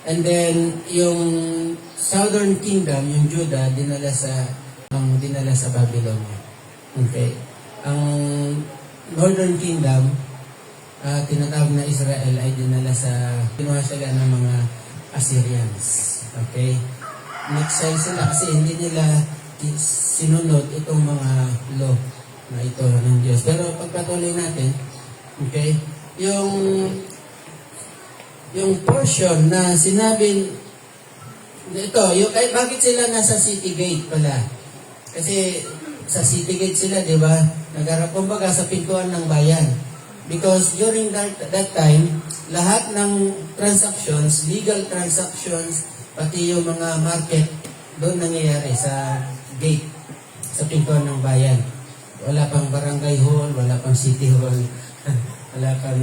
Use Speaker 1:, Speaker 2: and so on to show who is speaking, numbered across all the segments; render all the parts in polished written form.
Speaker 1: And then, yung Southern Kingdom, yung Judah, dinala sa Babylonia. Okay. Ang Northern Kingdom, tinatawag na Israel, ay kinuha sila ng mga Assyrians. Okay. Nag-exile sila kasi hindi nila sinunod itong mga law na ito ng Diyos. Pero pagpatuloy natin, okay, yung portion na sinabi ito, bakit sila nasa city gate pala? Kasi sa city gate sila, di ba? Nagharap kumbaga sa pintuan ng bayan. Because during that time, lahat ng transactions, legal transactions, pati yung mga market, doon nangyayari sa gate, sa pintuan ng bayan. Wala pang barangay hall, wala pang city hall, wala pang,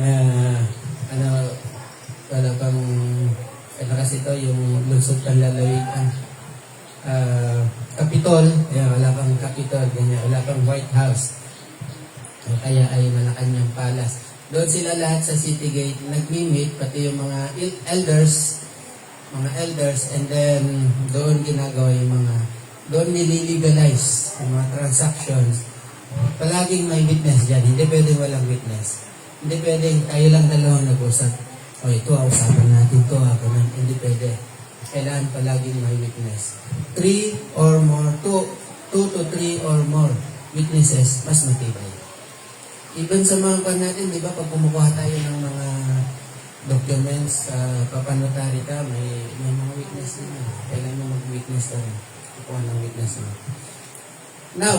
Speaker 1: kasi ito yung lungsod panlalawigan. Capitol, wala pang Capitol, ganyan, wala pang White House. Kaya ay Malacanang Palace. Doon sila lahat sa city gate, nag-meet, pati yung mga elders, and then doon ginagawa yung doon nililegalize yung mga transactions. Palaging may witness dyan, hindi pwedeng walang witness. Hindi pwedeng tayo lang dalawang nag-usap. O ito, usapan natin ito, ganun. Hindi pwede. Kailangan palaging may witness. 2 to 3 or more witnesses, mas matibay. Even sa mga pan natin, di ba, pag kumukuha tayo ng mga documents, papanotary ka, may mga witness din. Kailangan mo mag-witness ka rin. Kukuha ng witness mo. Now,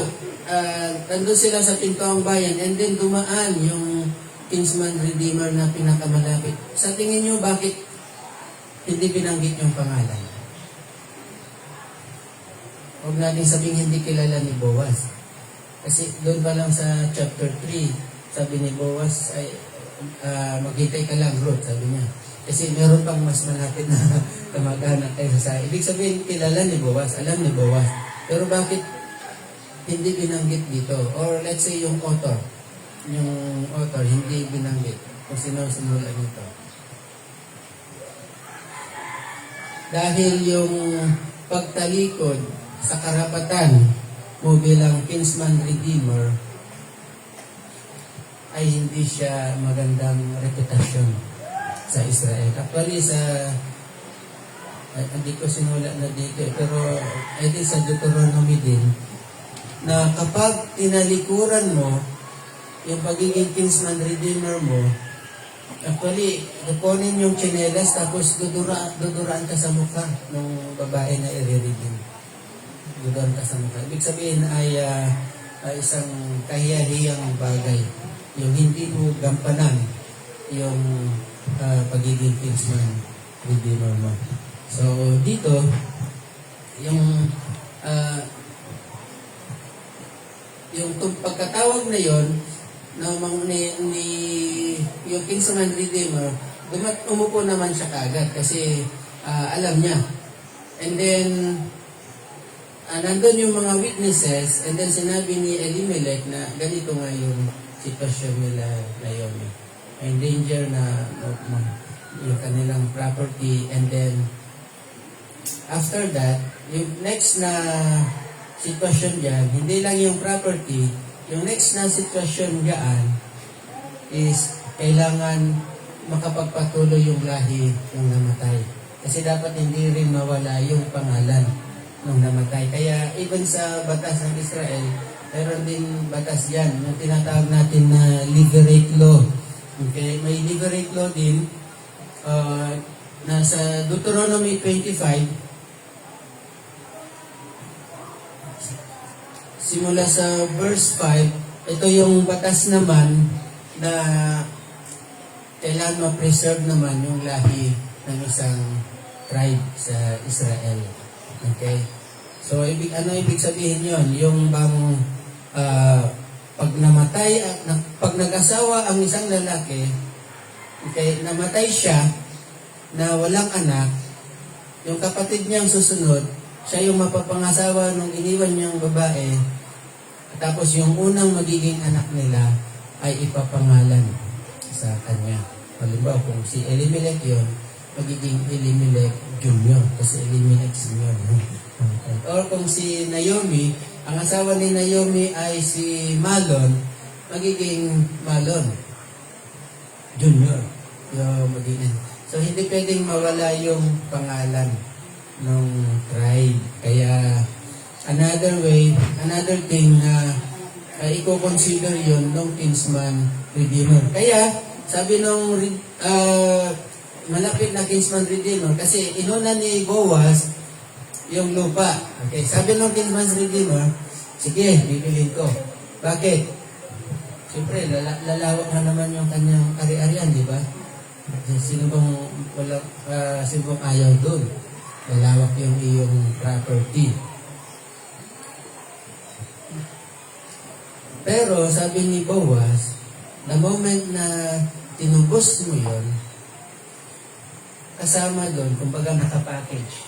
Speaker 1: nandun sila sa pintuang bayan, and then dumaan yung kinsman redeemer na pinakamalapit. Sa tingin nyo, bakit hindi binanggit yung pangalan? Huwag natin sabing hindi kilala ni Boaz. Kasi doon pa lang sa chapter 3, sabi ni Boaz, ay maghintay ka lang, Ruth, sabi niya. Kasi meron pang mas malapit na kamag-anak kaysa sa. Ibig sabihin, kilala ni Boaz, alam ni Boaz. Pero bakit hindi binanggit dito? Or let's say yung author hindi binanggit kung sino sinula nito. Dahil yung pagtalikod sa karapatan mo bilang kinsman redeemer ay hindi siya magandang reputasyon sa Israel. Actually, hindi ko sinula na dito, pero I think sa Deuteronomy din, na kapag tinalikuran mo yung pagiging kinsman redeemer mo, actually, kukunin yung tsinelas tapos duduraan ka sa mukha ng babae na i-redeem. Duduraan ka sa mukha. Ibig sabihin ay isang kahiyahiyang bagay. Yung hindi mo gampanan yung pagiging kinsman redeemer mo. So, dito, yung pagkatawag na yon yung kinsman redeemer, umupo naman siya kaagad kasi alam niya. And then, nandun yung mga witnesses, and then sinabi ni Elimelech na ganito nga yung sitwasyon nila ngayon. In danger na yung kanilang property, and then after that, yung next na sitwasyon dyan, hindi lang yung property, yung next na sitwasyon dyan is kailangan makapagpatuloy yung lahi ng namatay. Kasi dapat hindi rin mawala yung pangalan ng namatay. Kaya even sa batas ng Israel, meron din batas yan, yung tinatawag natin na liberate law. Okay? May liberate law din, nasa Deuteronomy 25, simula sa verse 5, ito yung batas naman na kailangan ma-preserve naman yung lahi ng isang tribe sa Israel. Okay? So, ibig sabihin yon? Yung bang pag nag-asawa ang isang lalaki, okay, namatay siya na walang anak, yung kapatid niyang susunod, siya yung mapapangasawa nung iniwan niyang babae, tapos yung unang magiging anak nila ay ipapangalan sa kanya. Halimbawa, kung si Elimelech yun, magiging Elimelech Jr. Kasi Elimelech Sr. Okay. Or kung si Naomi, ang asawa ni Naomi ay si Malon, magiging Malon Jr. Yung magiging. So, hindi pwedeng mawala yung pangalan ng tribe. Kaya, another thing na i-consider yun ng kinsman redeemer. Kaya, sabi nung malapit na kinsman redeemer, kasi inuna ni Boaz yung lupa. Okay, sabi nung kinsman redeemer, sige, bibilin ko. Bakit? Siyempre, lalawak na naman yung kanyang ari-arian, di ba? Sino bang ayaw doon? Lalawak yung iyong property. Pero sabi ni Boaz, the moment na tinubos mo yun, kasama doon, kumbaga nakapackage.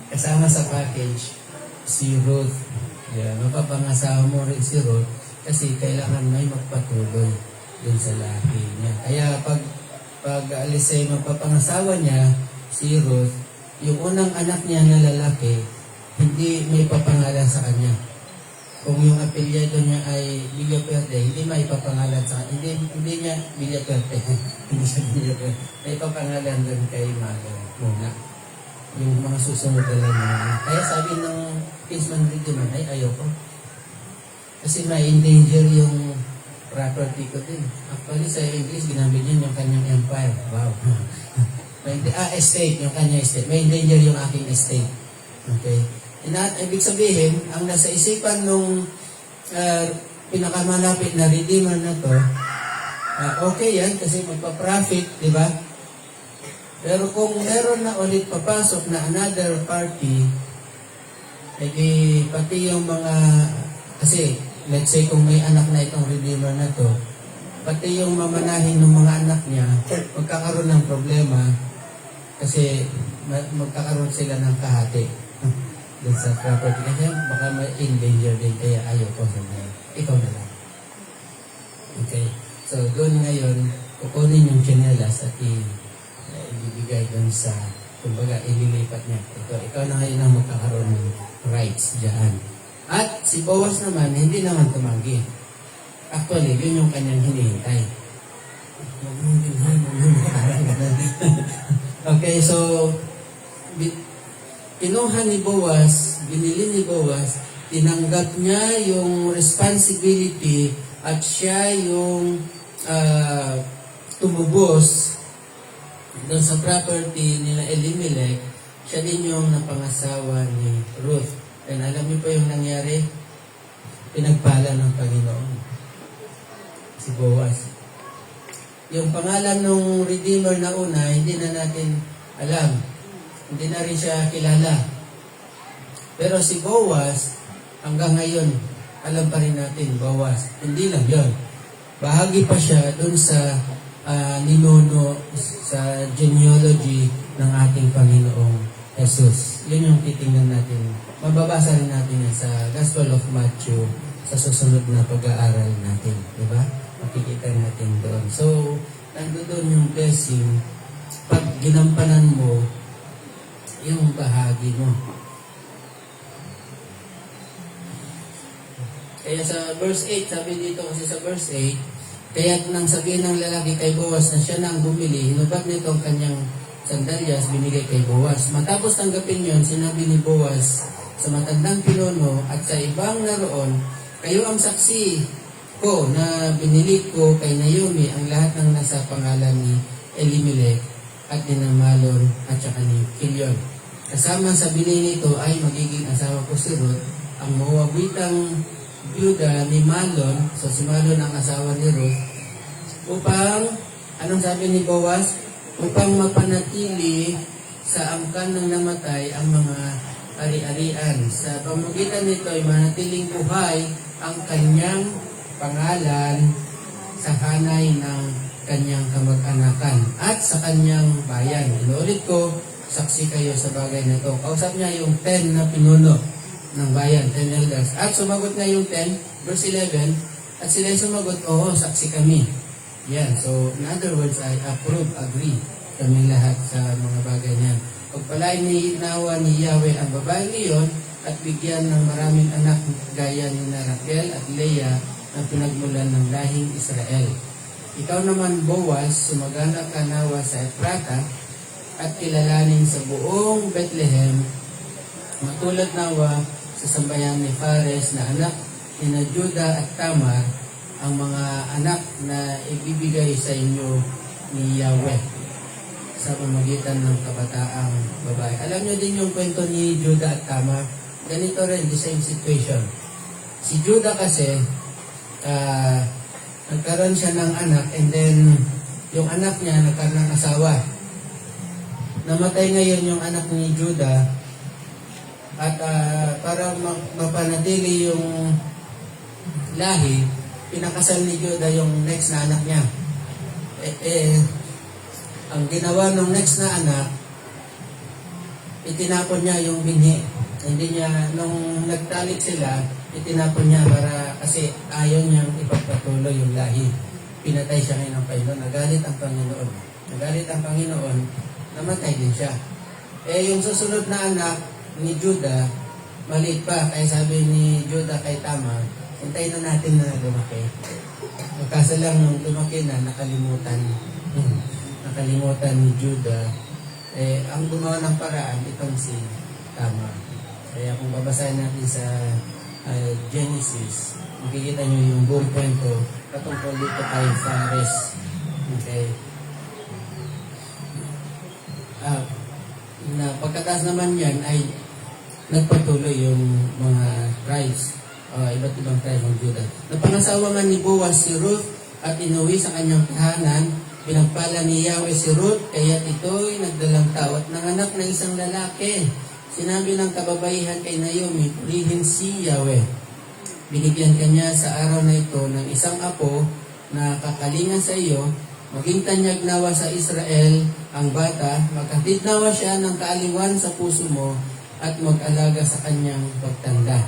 Speaker 1: Kasama sa package, si Ruth. Yeah, mapapangasawa mo rin si Ruth kasi kailangan may magpatuloy dun sa laki niya. Kaya pag alis ay mapapangasawa niya, si Ruth, yung unang anak niya na lalaki, hindi may papangalan sa kanya. Kung yung apelyado niya ay Villaperte, hindi may papangalan sa kanya. Hindi niya Villaperte. Hindi siya Villaperte. May papangalan doon kay Malo muna. Yung mga susunod na lang muna. Kaya sabi ng kinsman redeemer, ay ayoko. Kasi may endanger yung property ko din. Actually, sa English, ginamit niya yung kanyang empire. Wow. Estate, yung kanyang estate. May endanger yung aking estate. Okay. Ibig sabihin, ang nasa isipan nung pinakamalapit na redeemer na to, okay yan kasi magpa-profit, di ba? Pero kung meron na ulit papasok na another party, pati yung mga, kasi let's say kung may anak na itong redeemer na to, pati yung mamanahin ng mga anak niya, magkakaroon ng problema kasi magkakaroon sila ng kahati dun sa property. Kasi baka may endanger din, kaya ayaw ko sa mga. Ikaw na lang. Okay. So, doon ngayon, kukunin yung chinelas at ibibigay doon sa, kumbaga, ililipat niya. Ikaw na ngayon ang magkakaroon ng rights dyan. At si Boaz naman, hindi naman tumanggi. Actually, yun yung kanyang hinihintay. Okay, so, kinuha ni Boaz, binili ni Boaz, tinanggap niya yung responsibility at siya yung tumubos doon sa property nila Elimelech. Siya din yung napangasawa ni Ruth. And alam niyo po yung nangyari? Pinagpala ng Panginoon si Boaz. Yung pangalan ng Redeemer na una, hindi na natin alam. Hindi na rin siya kilala. Pero si Boaz, hanggang ngayon, alam pa rin natin, Boaz. Hindi lang yun. Bahagi pa siya dun sa ninuno sa genealogy ng ating Panginoong Jesus. Yun yung titingnan natin. Mababasa rin natin yan sa Gospel of Matthew sa susunod na pag-aaral natin. Diba? Makikita natin doon. So, nandoon yung blessing pag ginampanan mo yung bahagi mo. Kaya sa verse 8, sabi dito kasi sa verse 8, kaya nang sabihin ng lalaki kay Boaz na siya nang bumili, hinubad nito ang kanyang sandalyas, binigay kay Boaz. Matapos tanggapin yon, sinabi ni Boaz sa matandang pinuno at sa ibang naroon, kayo ang saksi ko na binili ko kay Naomi ang lahat ng nasa pangalan ni Elimelech at ni Malon at saka ni Kilion. Kasama sa binili nito ay magiging asawa ko si Ruth, ang Moabitang byuda ni Malon, so si Malon ang asawa ni Ruth, upang, anong sabi ni Boaz? Upang mapanatili sa angkan ng namatay ang mga ari-arian. Sa pamamagitan nito ay manatiling buhay ang kanyang pangalan sa hanay ng kanyang kamag-anakan at sa kanyang bayan. Inuulit ko, saksi kayo sa bagay na ito. Kausap niya yung 10 na pinuno ng bayan, 10 elders. At sumagot na yung 10, verse 11, at sila sumagot, oo, saksi kami. Yan. So, in other words, I approve, agree. kami lahat sa mga bagay niyan. Pagpalain ni nawa ni Yahweh ang babae niyon at bigyan ng maraming anak gaya ni Raquel at Leah na pinagmulan ng lahing Israel. Ikaw naman, Boaz, sumagana ka nawa sa Efrata at kilalanin sa buong Bethlehem, matulad nawa sa sambayan ni Fares na anak ni Juda at Tamar, ang mga anak na ibibigay sa inyo ni Yahweh sa pamagitan ng kabataang babae. Alam niyo din yung kwento ni Juda at Tamar. Ganito rin, the same situation. Si Juda kasi, nagkaroon siya ng anak and then yung anak niya nagkaroon ng asawa. Namatay ngayon yung anak ni Juda at para mapanatili yung lahi, pinakasal ni Juda yung next na anak niya. Ang ginawa ng next na anak, itinapon niya yung binhi. Hindi niya, nung nagtalik sila, itinapon niya kasi ayaw niyang ipagpatuloy yung lahi. Pinatay siya ngayon ng Panginoon. Nagalit ang Panginoon. Nagalit ang Panginoon, namatay din siya. Yung susunod na anak ni Juda, maliit pa. Kaya sabi ni Juda kay Tamar, hintayin na natin na lumaki. Kaso lang nung lumaki na, nakalimutan ni Juda. Ang gumawa ng paraan, itong si Tamar. Kaya kung babasahin natin sa Genesis, makikita nyo yung buong kwento patungkol dito kay Fares. Okay. Pagkatapos naman yan ay nagpatuloy yung mga tribes, iba't ibang tribes ng Judah. Napangasawa man ni Boaz si Ruth at inuwi sa kanyang tahanan. Pinagpala ni Yahweh si Ruth, kaya ito'y nagdalang tao at nanganak ng isang lalaki. Sinabi ng kababaihan kay Naomi, purihin si Yahweh. Binigyan kanya sa araw na ito ng isang apo na kakalingan sa iyo, maging tanyag nawa sa Israel ang bata, magkatid nawa siya ng kaaliwan sa puso mo at mag-alaga sa kanyang pagtanda.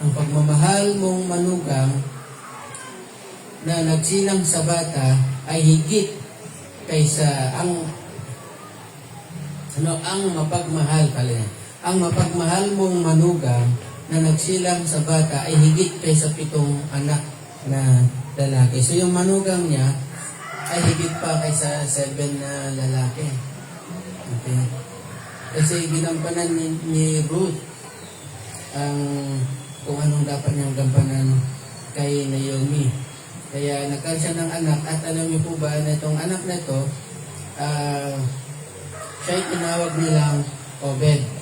Speaker 1: Ang pagmamahal mong manugang na nagsilang sa bata ay higit kaysa ang mapagmahal pala. Ang mapagmahal mong manugang na nagsilang sa bata ay higit kaysa 7 anak na lalaki. So yung manugang niya ay higit pa kaysa 7 na lalaki. Okay. Kasi ginampanan ni Ruth ang kung anong dapat niyang gampanan kay Naomi. Kaya nagkaroon siya ng anak at alam niyo po ba na itong anak na ito, siya ay tinawag nilang Obed.